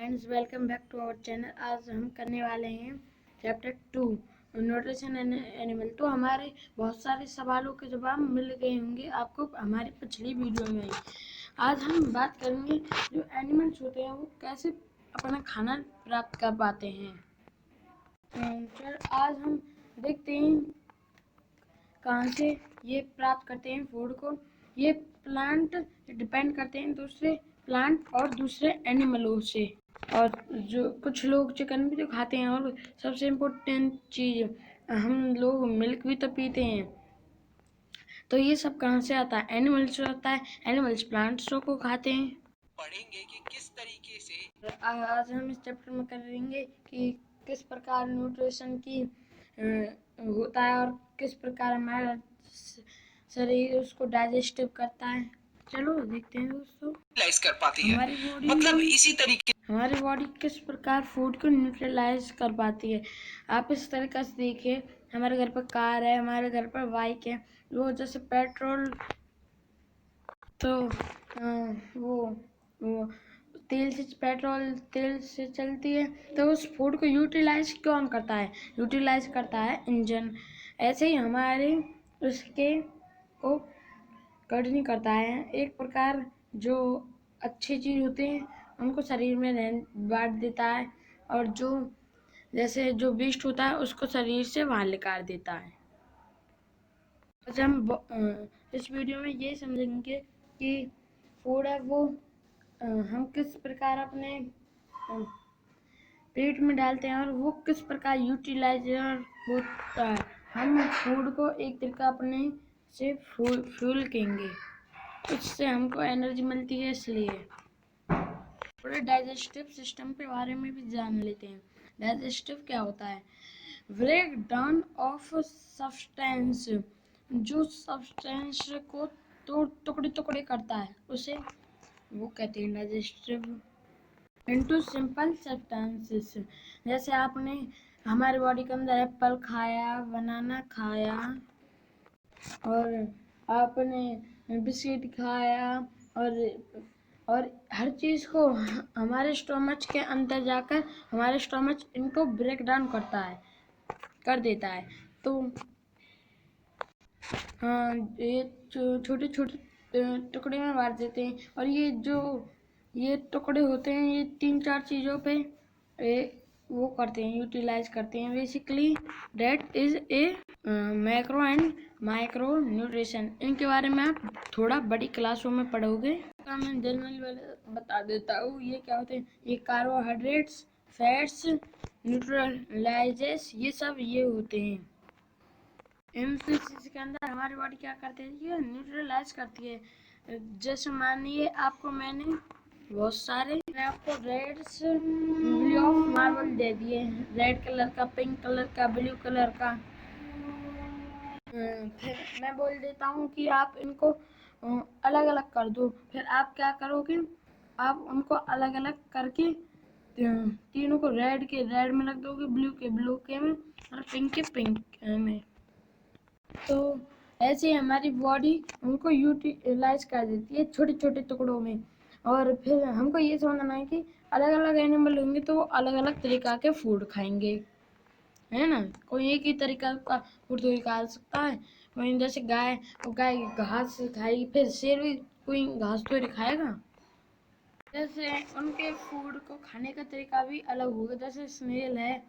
Friends, welcome back to our channel. आज हम करने वाले हैं चैप्टर 2 न्यूट्रिशन एंड एनिमल। तो हमारे बहुत सारे सवालों के जवाब मिल गए होंगे आपको हमारी पिछली वीडियो में। आज हम बात करेंगे जो एनिमल्स होते हैं वो कैसे अपना खाना प्राप्त कर पाते हैं। फिर आज हम देखते हैं कहाँ से ये प्राप्त करते हैं फूड को। ये प्लांट डिपेंड करते हैं दूसरे प्लांट और दूसरे एनिमलों से। और जो कुछ लोग चिकन भी तो खाते हैं, और सबसे इम्पोर्टेंट चीज़ हम लोग मिल्क भी तो पीते हैं। तो ये सब कहाँ से आता है? एनिमल्स से आता है। एनिमल्स प्लांट्सों को खाते हैं। पढ़ेंगे कि किस तरीके से आज हम इस चैप्टर में करेंगे कि किस प्रकार न्यूट्रिशन की होता है और किस प्रकार हमारा शरीर उसको डाइजेस्टिव करता है। चलो देखते हैं दोस्तों। न्यूट्रलाइज कर पाती है। हमारी बॉडी मतलब इसी तरीके हमारी बॉडी किस प्रकार फूड को न्यूट्रलाइज कर पाती है। आप इस तरीके से देखिए, हमारे घर पर कार है, हमारे घर पर बाइक है। वो जैसे पेट्रोल तो वो पेट्रोल तेल से चलती है, तो उस फूड को यूटिलाइज कौन करता है? यूटिलाइज करता है इंजन। ऐसे ही हमारे उसके को कठिन करता है। एक प्रकार जो अच्छी चीज़ होती है उनको शरीर में बांट देता है, और जो जैसे जो वेस्ट होता है उसको शरीर से बाहर निकाल देता है। आज हम इस वीडियो में ये समझेंगे कि फूड है वो हम किस प्रकार अपने पेट में डालते हैं और वो किस प्रकार यूटिलाइजर होता है। हम फूड को एक तरीका अपने से फ्यूल कहेंगे, उससे हमको एनर्जी मिलती है। इसलिए थोड़े डाइजेस्टिव सिस्टम के बारे में भी जान लेते हैं। डाइजेस्टिव क्या होता है? ब्रेक डाउन ऑफ सब्सटेंस, जो सब्सटेंस को टुकड़े टुकड़े करता है उसे वो कहते हैं डाइजेस्टिव। इनटू सिंपल सब्सटेंसेस, जैसे आपने हमारे बॉडी के अंदर एप्पल खाया, बनाना खाया, और आपने बिस्किट खाया, और हर चीज़ को हमारे स्टोमच के अंदर जाकर हमारे स्टोमच इनको ब्रेक डाउन कर देता है। तो हाँ, ये छोटे छोटे टुकड़े में बांट देते हैं, और ये टुकड़े होते हैं, ये 3-4 चीज़ों पे वो करते हैं, यूटिलाइज करते हैं। Basically that is a macro and micro nutrition. इनके बारे में आप थोड़ा बड़ी क्लासों में पढ़ोगे। मैं जनरल वाले बता देता हूँ ये क्या होते हैं। ये कार्बोहाइड्रेट्स, फैट्स, न्यूट्रलाइजेस, ये सब ये होते हैं। इन चीज़ के अंदर हमारी बॉडी क्या करती है? ये न्यूट्रलाइज करती है। जैसे मानिए आपको मैंने बहुत सारे आपको रेड्स ब्लू ऑफ मार्बल दे दिए, रेड कलर का, पिंक कलर का, ब्लू कलर का। फिर मैं बोल देता हूँ कि आप इनको अलग अलग कर दो। फिर आप क्या करोगे? आप उनको अलग अलग करके तीनों को रेड के रेड में रख दोगे, ब्लू के ब्लू के में, और पिंक के पिंक में। तो ऐसे हमारी बॉडी उनको यूटिलाइज कर देती है छोटे छोटे टुकड़ों में। और फिर हमको ये समझना है कि अलग अलग एनिमल होंगे तो वो अलग अलग तरीका के फूड खाएंगे, है ना। कोई एक ही तरीका का फूड तो खा सकता है। कोई जैसे गाय घास खाएगी, फिर शेर भी कोई घास तो नहीं खाएगा। जैसे उनके फूड को खाने का तरीका भी अलग होगा। जैसे स्नेल है,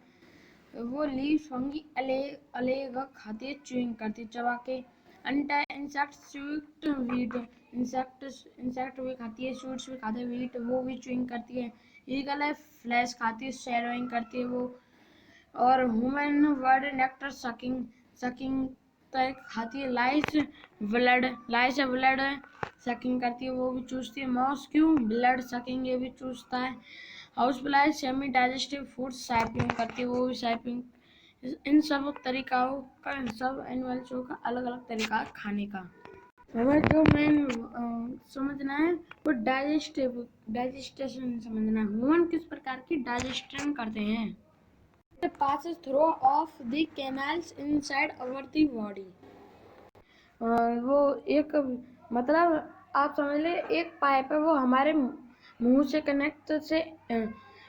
वो लीव्स फंगी अलग खाती है, च्यूइंग करती है चबा के। अंडा इंसेक्ट स्वीट वीट, इंसेक्ट भी खाती है, स्वीट्स भी खाती है, वीट वो भी च्यूइंग करती है। ईगल है, फ्लैश खाती है, शैडोइंग करती है वो। और ह्यूमन वर्ड नेक्टर सकिंग तक खाती है। लाइस ब्लड सकिंग करती है, वो भी चूसती है। माउस क्यों ब्लड सकिंग ये भी चूसता है। House fly semi digestive food साइपिंग करती है, वो भी साइपिंग। इन सब तरीकाओं का, इन सब एनिमल्सों का अलग अलग तरीका खाने का। हमें जो मेन समझना है वो डाइजेस्टेशन समझना है। ह्यूमन किस प्रकार की डाइजेशन करते हैं? It passes through of the canals inside our the body. वो एक मतलब आप समझ ले एक पाइप है, वो हमारे मुंह से कनेक्ट से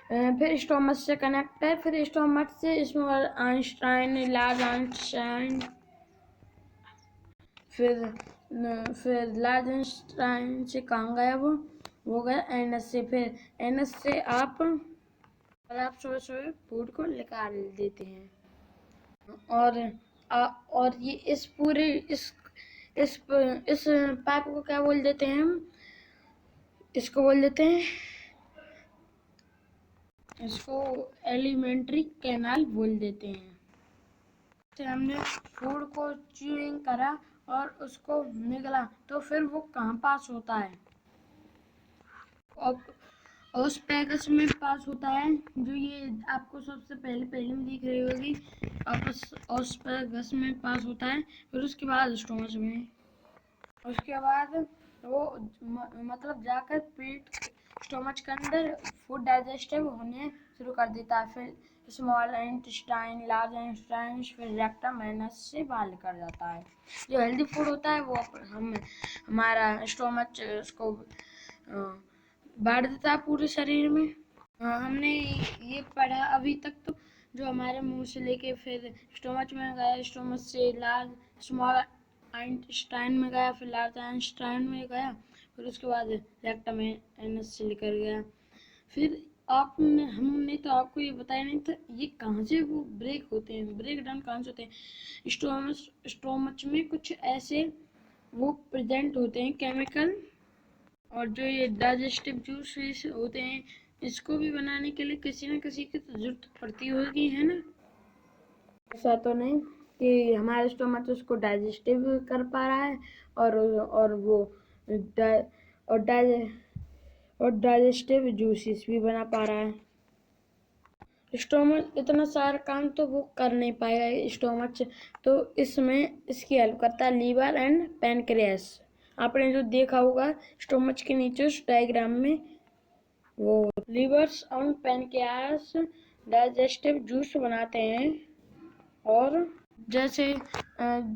फिर स्टोमच से कनेक्ट है, फिर स्टोमच से स्मॉल आइंस्टाइन, लार्ज आइंस्टाइन, फिर लार्ज आइंस्टाइन से कहाँ गया वो गया एनएस से। फिर एनएस से आप सुबह फूड को निकाल देते हैं। और ये इस पूरे इस पाइप को क्या बोल देते हैं हम? इसको बोल देते हैं, इसको एलिमेंट्री कैनाल बोल देते हैं। हमने फूड को च्यूइंग करा और उसको निकला, तो फिर वो कहाँ पास होता है? और उस पैगस में पास होता है, जो ये आपको सबसे पहले में दिख रही होगी। उस पैगस में पास होता है, फिर उसके बाद स्टोमच में, उसके बाद वो मतलब जाकर पेट स्टोमच के अंदर फूड डाइजेस्टिव होने शुरू कर देता है। फिर स्मॉल इंटेस्टाइन, लार्ज इंटेस्टाइन, फिर रेक्टम, एनस से बाहर निकल जाता है। जो हेल्दी फूड होता है वो हमारा स्टोमच उसको बांट देता है पूरे शरीर में। हमने ये पढ़ा अभी तक, तो जो हमारे मुंह से लेके फिर स्टोमच में गया, स्टोमच से लार्ज स्मॉल आइंस्टाइन में गया, फिर लार्ज आइंस्टाइन में गया, फिर उसके बाद रेक्टम एनस से निकल गया। फिर हमने तो आपको ये बताया नहीं था ये कहाँ से वो ब्रेक होते हैं, ब्रेक डाउन कहाँ से होते हैं। स्टोमच में कुछ ऐसे वो प्रेजेंट होते हैं केमिकल, और जो ये डाइजेस्टिव जूसेस होते हैं इसको भी बनाने के लिए किसी न किसी की तो जरूरत पड़ती होगी, है ना? ऐसा तो नहीं कि हमारा स्टोमच उसको डाइजेस्टिव कर पा रहा है और वो और डाइजेस्टिव जूसेस भी बना पा रहा है। स्टोमच इतना सारा काम तो वो कर नहीं पाएगा स्टोमच, तो इसमें इसकी हेल्प करता है लीवर एंड पैनक्रियास। आपने जो देखा होगा स्टोमच के नीचे उस डायग्राम में, वो लीवर्स और पैनक्रियास डाइजेस्टिव जूस बनाते हैं। और जैसे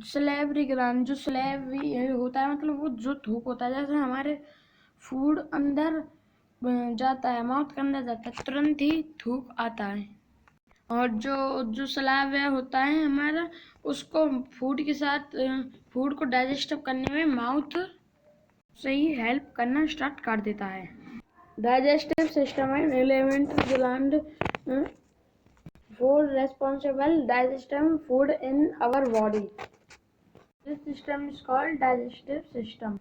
सलेवरी ग्लैंड, जो सलेवरी होता है मतलब वो जो थूक होता है, जैसे हमारे फूड अंदर जाता है, माउथ के अंदर जाता है, तुरंत ही थूक आता है। और जो सलाइवा होता है हमारा, उसको फूड के साथ फूड को डाइजेस्ट करने में माउथ से ही हेल्प करना स्टार्ट कर देता है। Digestive system and alimentary gland for responsible digestion food in our body. This system is called digestive system.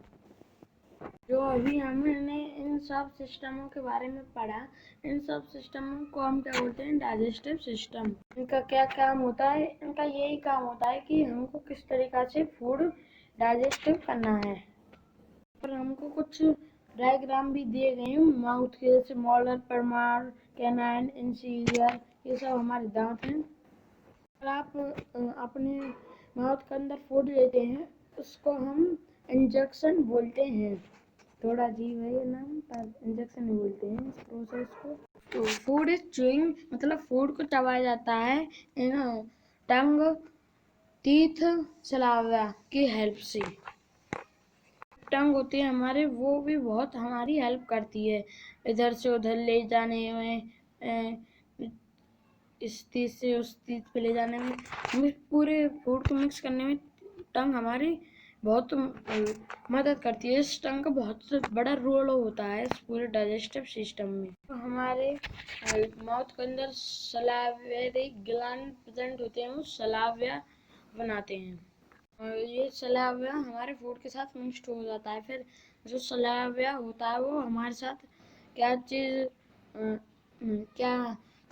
जो अभी हमने इन सब सिस्टमों के बारे में पढ़ा, इन सब सिस्टमों को हम क्या बोलते हैं? Digestive system. इनका क्या काम होता है? इनका यही काम होता है कि हमको किस तरीका से फूड डाइजेस्टिव करना है। और हमको कुछ डायग्राम भी दिए गए हैं माउथ के, जैसे मोलर, परमार, कैनाइन, इंसीरियर, ये सब हमारे दांत हैं। अगर आप अपने माउथ के अंदर फूड लेते हैं उसको हम इंजेक्शन बोलते हैं। थोड़ा अजीब है ये नाम, पर इंजेक्शन ही बोलते हैं इस प्रोसेस को। तो फूड इज च्यूइंग मतलब फूड को चबाया जाता है इन टंग, टीथ, सलाइवा की हेल्प से। टंग होती है हमारे, वो भी बहुत हमारी हेल्प करती है इधर से उधर ले जाने में, इस तीस से उस तीस पे ले जाने में, पूरे फूड को मिक्स करने में टंग हमारी बहुत मदद करती है। इस टंग का बहुत बड़ा रोल होता है इस पूरे डाइजेस्टिव सिस्टम में। तो हमारे माउथ के अंदर सलाइवरी ग्लैंड प्रेजेंट होते हैं, वो सलाइवा बनाते हैं। और ये सलाइवा हमारे फूड के साथ मिक्स्ड हो जाता है। फिर जो सलाइवा होता है वो हमारे साथ क्या चीज़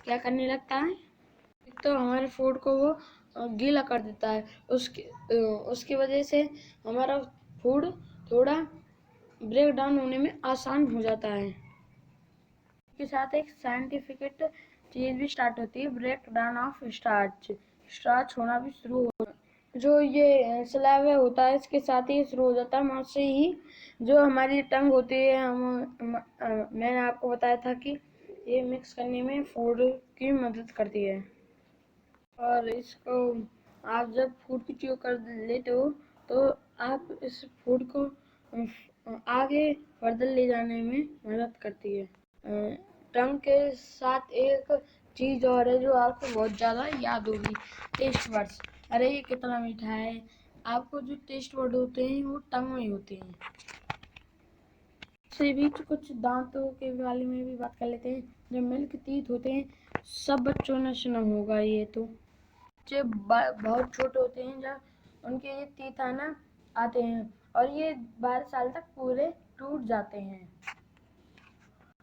क्या करने लगता है? तो हमारे फूड को वो गीला कर देता है। उसकी वजह से हमारा फूड थोड़ा ब्रेक डाउन होने में आसान हो जाता है। इसके साथ एक साइंटिफिक चीज़ भी स्टार्ट होती है, ब्रेक डाउन ऑफ स्टार्च होना भी शुरू हो। जो ये सलाइवा होता है इसके साथ ही शुरू हो जाता है माउथ से ही। जो हमारी टंग होती है, मैंने आपको बताया था कि ये मिक्स करने में फूड की मदद करती है। और इसको आप जब फूड की च्यू कर लेते हो तो आप इस फूड को आगे फर्दर ले जाने में मदद करती है। टंग के साथ एक चीज और है जो आपको बहुत ज्यादा याद होगी, टेस्ट वर्ड्स। अरे ये कितना मीठा है। आपको जो टेस्ट वर्ड होते हैं वो टंग में होते हैं। से भी तो कुछ दांतों के बारे में भी बात कर लेते हैं। जो मिल्क टीथ होते हैं, सब बच्चों ने सुना होगा। ये तो बच्चे बहुत छोटे होते हैं जब उनके ये टीथ आना आते हैं और ये 12 साल तक पूरे टूट जाते हैं।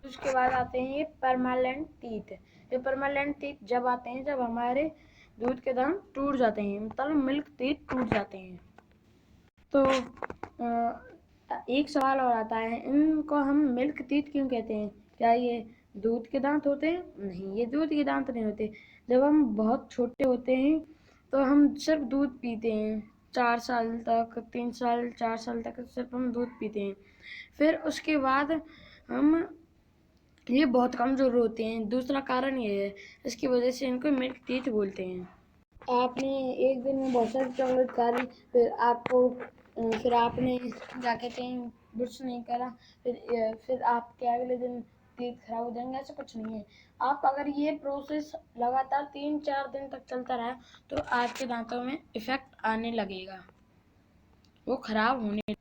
उसके बाद आते हैं ये परमानेंट टीथ। ये परमानेंट टीथ जब आते हैं जब हमारे दूध के दांत टूट जाते हैं, मतलब मिल्क टीथ टूट जाते हैं। तो एक सवाल और आता है, इनको हम मिल्क टीथ क्यों कहते हैं? क्या ये दूध के दांत होते हैं? नहीं, ये दूध के दांत नहीं होते। जब हम बहुत छोटे होते हैं तो हम सिर्फ दूध पीते हैं। 4 साल तक, 3 साल, 4 साल तक सिर्फ हम दूध पीते हैं। फिर उसके बाद हम ये बहुत कमजोर होते हैं। दूसरा कारण ये है, इसकी वजह से इनको मिल्क टीथ बोलते हैं। आपने एक दिन में बहुत सारी चॉकलेट खा ली, फिर आपने क्या कहते हैं ब्रश नहीं करा, फिर आपके अगले दिन टीथ खराब हो जाएंगे। ऐसा कुछ नहीं है। आप अगर ये प्रोसेस लगातार 3-4 दिन तक चलता रहा तो आपके दांतों में इफेक्ट आने लगेगा, वो खराब होने।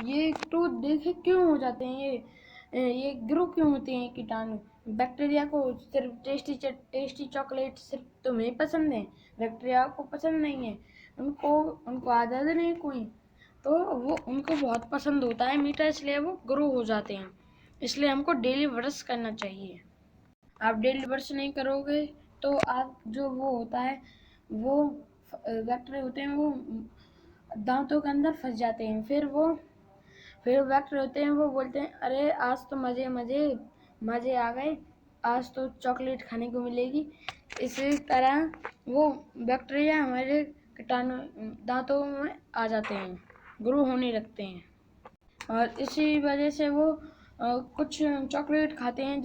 ये टूथ देखे क्यों हो जाते हैं? ये ग्रो क्यों होते हैं कीटाणु? बैक्टीरिया को सिर्फ टेस्टी चॉकलेट सिर्फ तुम्हें पसंद है, बैक्टीरिया को पसंद नहीं है। उनको आदत नहीं कोई, तो वो उनको बहुत पसंद होता है मीठा, इसलिए वो ग्रो हो जाते हैं। इसलिए हमको डेली ब्रश करना चाहिए। आप डेली ब्रश नहीं करोगे तो आप जो वो होता है वो बैक्टीरिया होते हैं वो दांतों के अंदर फंस जाते हैं। फिर वक्त होते हैं वो बोलते हैं, अरे आज तो मजे आ गए, आज तो चॉकलेट खाने को मिलेगी। इसी तरह वो बैक्टीरिया हमारे कीटाणु दांतों में आ जाते हैं, ग्रो होने लगते हैं। और इसी वजह से वो कुछ चॉकलेट खाते हैं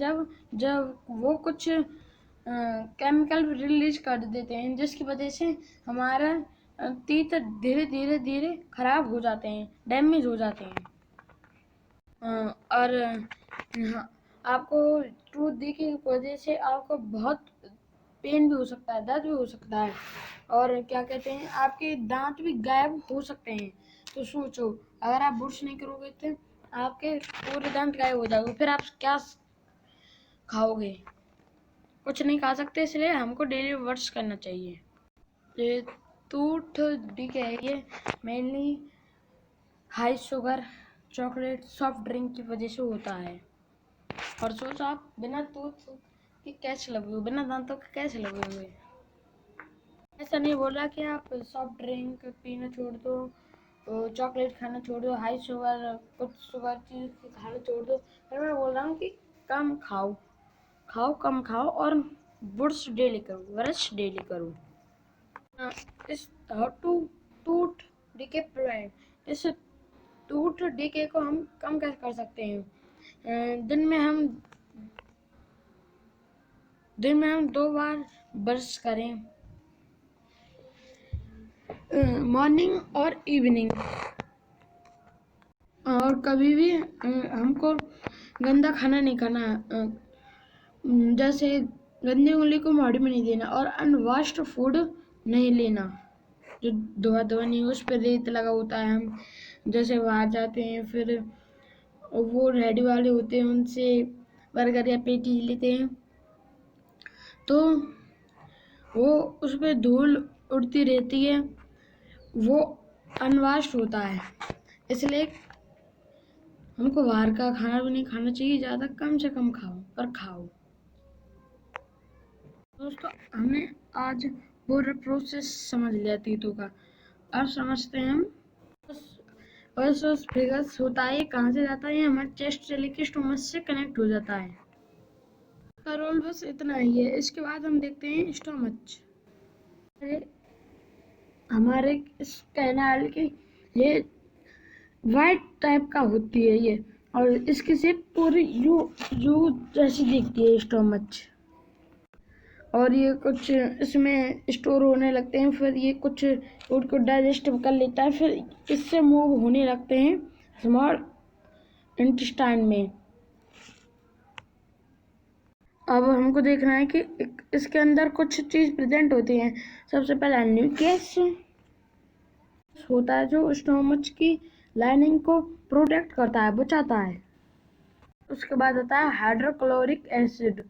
जब वो कुछ केमिकल रिलीज कर देते हैं, जिसकी वजह से हमारा टीथ धीरे खराब हो जाते हैं, डैमेज हो जाते हैं। और हाँ, आपको टूथ देखने की वजह से आपको बहुत पेन भी हो सकता है, दर्द भी हो सकता है, और क्या कहते हैं आपके दांत भी गायब हो सकते हैं। तो सोचो, अगर आप ब्रश नहीं करोगे तो आपके पूरे दांत गायब हो जाएंगे, फिर आप क्या खाओगे? कुछ नहीं खा सकते। इसलिए हमको डेली ब्रश करना चाहिए। ये टूथ डिके है, ये mainly high sugar chocolate soft drink की वजह से होता है। और सोचो, आप बिना टूथ के कैसे लगोगे, बिना दांतों के कैसे लगोगे? ऐसा नहीं बोल रहा कि आप सॉफ्ट ड्रिंक पीना छोड़ दो, चॉकलेट खाना छोड़ दो, हाई शुगर कुछ शुगर चीज खाना छोड़ दो। पर मैं बोल रहा हूँ कि कम कम खाओ और ब्रश डेली करो। इस टूथ डिके प्रिवेंट, इस टूथ डिके को हम कम कैसे कर सकते हैं? दिन में हम 2 बार ब्रश करें, मॉर्निंग और इवनिंग। और कभी भी हमको गंदा खाना नहीं खाना, जैसे गंदी उंगली को मुंह में नहीं देना, और अनवॉश्ड फूड नहीं लेना जो धोआ नहीं, उस पर रेत लगा होता है। हम जैसे बाहर जाते हैं, फिर वो रेडी वाले होते हैं, उनसे बर्गर या पेटी लेते हैं, तो वो उस पर धूल उड़ती रहती है, वो अनवॉश्ड होता है। इसलिए हमको बाहर का खाना भी नहीं खाना चाहिए, ज़्यादा कम से कम खाओ। दोस्तों, हमने आज पूरा प्रोसेस समझ लिया तीतों का। अब समझते हैं हम फिगर्स होता है, कहाँ से जाता है? हमारे चेस्ट से लेके स्टोमच से कनेक्ट हो जाता है। का रोल बस इतना ही है। इसके बाद हम देखते हैं स्टोमच। हमारे इस कैनाल के ये वाइट टाइप का होती है ये, और इसकी शेप पूरी यू जैसी दिखती है स्टोमच। और ये कुछ इसमें स्टोर होने लगते हैं, फिर ये कुछ फूड को डाइजेस्ट कर लेता है, फिर इससे मूव होने लगते हैं स्मॉल इंटेस्टाइन में। अब हमको देखना है कि इसके अंदर कुछ चीज़ प्रेजेंट होती हैं। सबसे पहला न्यूक्लियस होता है जो स्टोमच की लाइनिंग को प्रोटेक्ट करता है, बचाता है। उसके बाद आता है हाइड्रोक्लोरिक एसिड।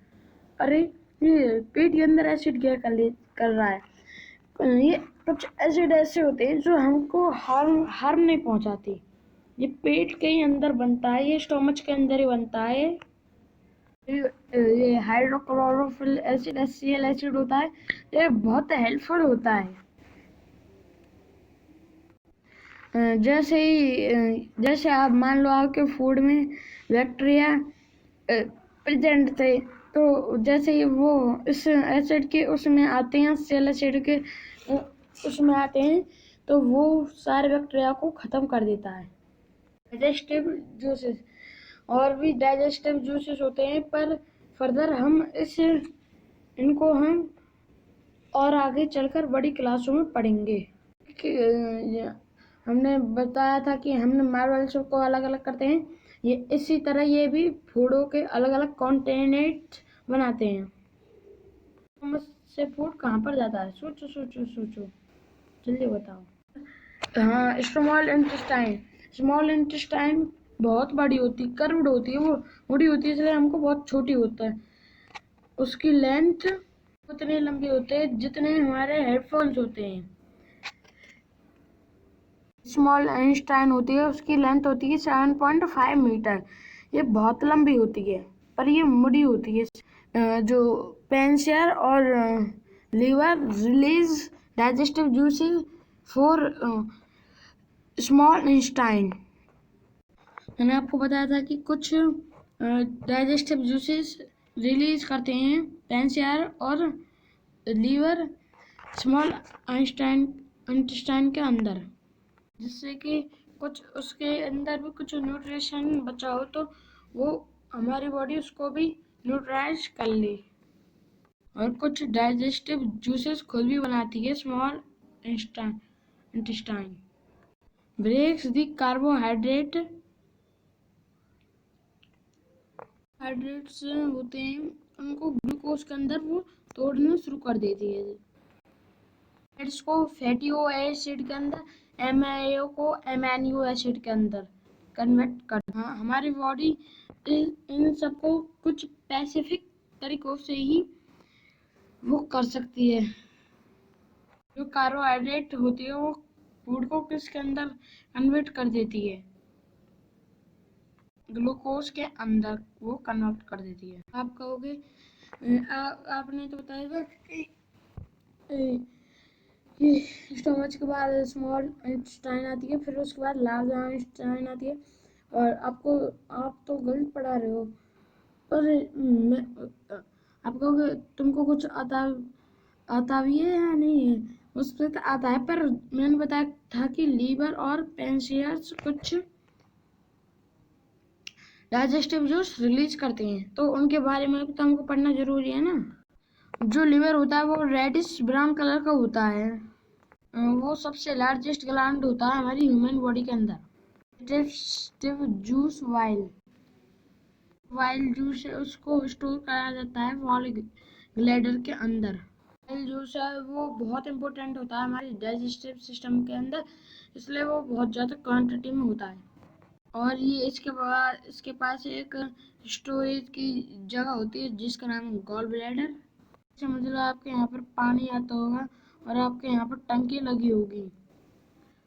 अरे ये पेट के अंदर एसिड क्या कर रहा है। ये कुछ एसिड ऐसे होते हैं जो हमको हार्म नहीं पहुंचाती। ये पेट के ही अंदर बनता है, ये स्टोमच के अंदर ही बनता है। ये हाइड्रोक्लोरोफिल एसिड HCl एसिड होता है, ये बहुत हेल्पफुल होता है। जैसे आप मान लो आपके फूड में बैक्टीरिया प्रेजेंट थे, तो जैसे ही वो इस एसिड के उसमें आते हैं, सेल एसिड के उसमें आते हैं, तो वो सारे बैक्टीरिया को ख़त्म कर देता है। डाइजेस्टिव जूसेस, और भी डाइजेस्टिव जूसेस होते हैं, पर फर्दर इनको हम और आगे चलकर बड़ी क्लासों में पढ़ेंगे। हमने बताया था कि हमने मार्वल्स को अलग अलग करते हैं, ये इसी तरह ये भी फूडों के अलग अलग कॉन्टेनेंट बनाते हैं। से फूड कहाँ पर जाता है? सोचो सोचो सोचो, जल्दी बताओ। हाँ, स्मॉल इंटेस्टाइन बहुत बड़ी होती, कर्व्ड होती है, वो बड़ी होती है, इसलिए हमको बहुत छोटी होता है। उसकी लेंथ उतने लंबे होते हैं जितने हमारे हेडफोन्स होते हैं। स्मॉल इंटेस्टाइन होती है, उसकी लेंथ होती है 7.5 मीटर। ये बहुत लंबी होती है, पर ये मुड़ी होती है। जो पेंशियर और liver release digestive juices for small intestine. मैंने आपको बताया था कि कुछ डाइजेस्टिव जूसेस रिलीज करते हैं पेंशियर और लीवर स्मॉल इंटेस्टाइन के अंदर, जिससे कि कुछ उसके अंदर भी कुछ न्यूट्रिशन बचा हो, तो वो हमारी बॉडी उसको भी न्यूट्राइज कर ले। और कुछ डाइजेस्टिव जूसेस खुद भी बनाती है स्मॉल इंटेस्टाइन। ब्रेक्स दी कार्बोहाइड्रेट्स होते हैं, उनको ग्लूकोज के अंदर वो तोड़ना शुरू कर देती है। फैट्स को फैटी एसिड के अंदर, एमआईओ को एमिनो एसिड के अंदर कन्वर्ट कर। हाँ, हमारी बॉडी इन सबको कुछ स्पेसिफिक तरीकों से ही वो कर सकती है। जो कार्बोहाइड्रेट होती है वो फूड को किसके अंदर कन्वर्ट कर देती है? ग्लूकोज के अंदर वो कन्वर्ट कर देती है। आप कहोगे आपने तो बताया था कि ये स्टोमच के बाद स्मॉल इंटेस्टाइन आती है, फिर उसके बाद लार्ज इंटेस्टाइन आती है, और आप तो गलत पढ़ा रहे हो। पर आप कहोगे तुमको कुछ आता भी है या नहीं है? उससे तो आता है, पर मैंने बताया था कि लीवर और पेंशियर्स कुछ डाइजेस्टिव जूस रिलीज करते हैं, तो उनके बारे में तो हमको पढ़ना जरूरी है ना। जो लीवर होता है वो रेडिश ब्राउन कलर का होता है। वो सबसे लार्जेस्ट ग्लैंड होता है हमारी ह्यूमन बॉडी के अंदर। डाइजेस्टिव जूस वाइल जूस है, उसको स्टोर करा जाता है वॉल ग्लैडर के अंदर। वाइल जूस है वो बहुत इंपॉर्टेंट होता है हमारे डाइजेस्टिव सिस्टम के अंदर, इसलिए वो बहुत ज़्यादा क्वांटिटी में होता है। और ये इसके पास एक स्टोरेज की जगह होती है जिसका नाम है गॉल ब्लैडर। समझ लो आपके यहाँ पर पानी आता होगा और आपके यहाँ पर टंकी लगी होगी,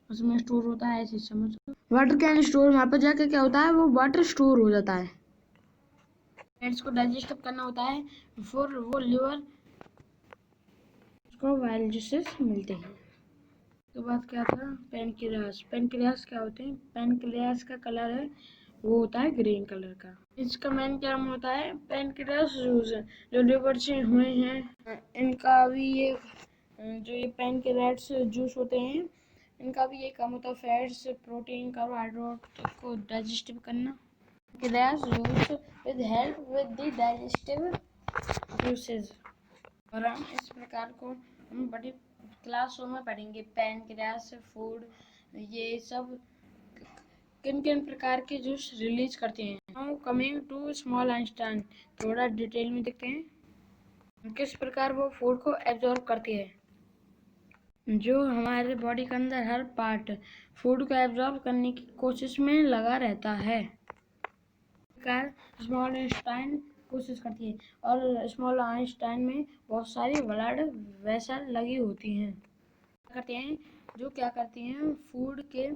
उसमें स्टोर होता है, ऐसे समझ लो। वाटर कैन स्टोर, वहाँ पर जाके क्या होता है, वो वाटर स्टोर हो जाता है। फैट्स को डाइजेस्ट करना होता है, फिर वो लिवर को वाइल जूसेस मिलते हैं। उसके बाद क्या था, पेनक्रियास क्या होते हैं? पेनक्रियास का कलर है वो होता है ग्रीन कलर का। इसका मेन काम होता है पेनक्रियास जूस जो लिवर से हुए हैं, इनका भी ये जो ये पेनक्रियास जूस होते हैं, इनका भी ये काम होता है फैट्स, प्रोटीन, कार्बोहाइड्रेट को डाइजेस्टिव करना। Pancreas juice with help with the digestive juices. और हम इस प्रकार को हम बड़ी क्लासों में पढ़ेंगे। पेनक्रियास फूड, ये सब किन किन प्रकार के जूस रिलीज करती हैं। Now coming to small intestine, थोड़ा डिटेल में देखते हैं किस प्रकार वो फूड को एब्जॉर्ब करती है। जो हमारे बॉडी के अंदर हर पार्ट फूड को एब्जॉर्ब करने की कोशिश में लगा रहता है। प्रकार स्मॉल आइंस्टाइन कोशिश करती है और स्मॉल आइंस्टाइन में बहुत सारी ब्लड वेसल लगी होती हैं। क्या करती हैं फूड के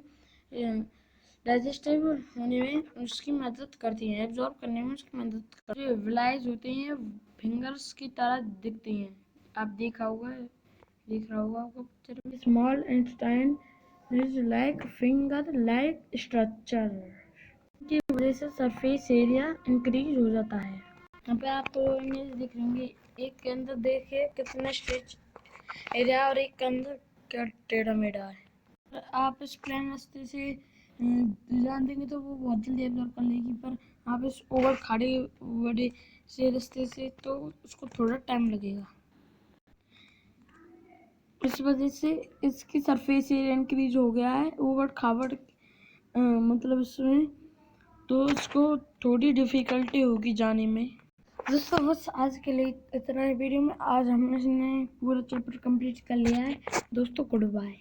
डाइजेस्टिव होने में उसकी मदद करती हैं, एब्जॉर्ब करने में उसकी मदद करती हैं। विलाइज होती हैं, फिंगर्स की तरह दिखती हैं। आप दिख रहा होगा आपको पिक्चर में। Small intestine is like finger like structure की वजह से सरफेस एरिया इंक्रीज हो जाता है। यहाँ पे आप तो इमेज दिख रही होंगी, एक के अंदर देखिए कितना स्ट्रेच एरिया और एक के अंदर क्या टेढ़ा मेढ़ा है। आप इस प्लेन रास्ते से जान देंगे तो वो बहुत जल्दी एब्जॉर्ब कर लेगी, पर आप इस ओवर खाड़ी बड़े से रास्ते से तो उसको थोड़ा टाइम लगेगा। इस वजह से इसकी सरफेस एरिया इंक्रीज हो गया है ओवर खावड़ मतलब इसमें, तो इसको थोड़ी डिफिकल्टी होगी जाने में। दोस्तों बस आज के लिए इतना ही वीडियो में। आज हमने पूरा चैप्टर कंप्लीट कर लिया है। दोस्तों गुड बाय।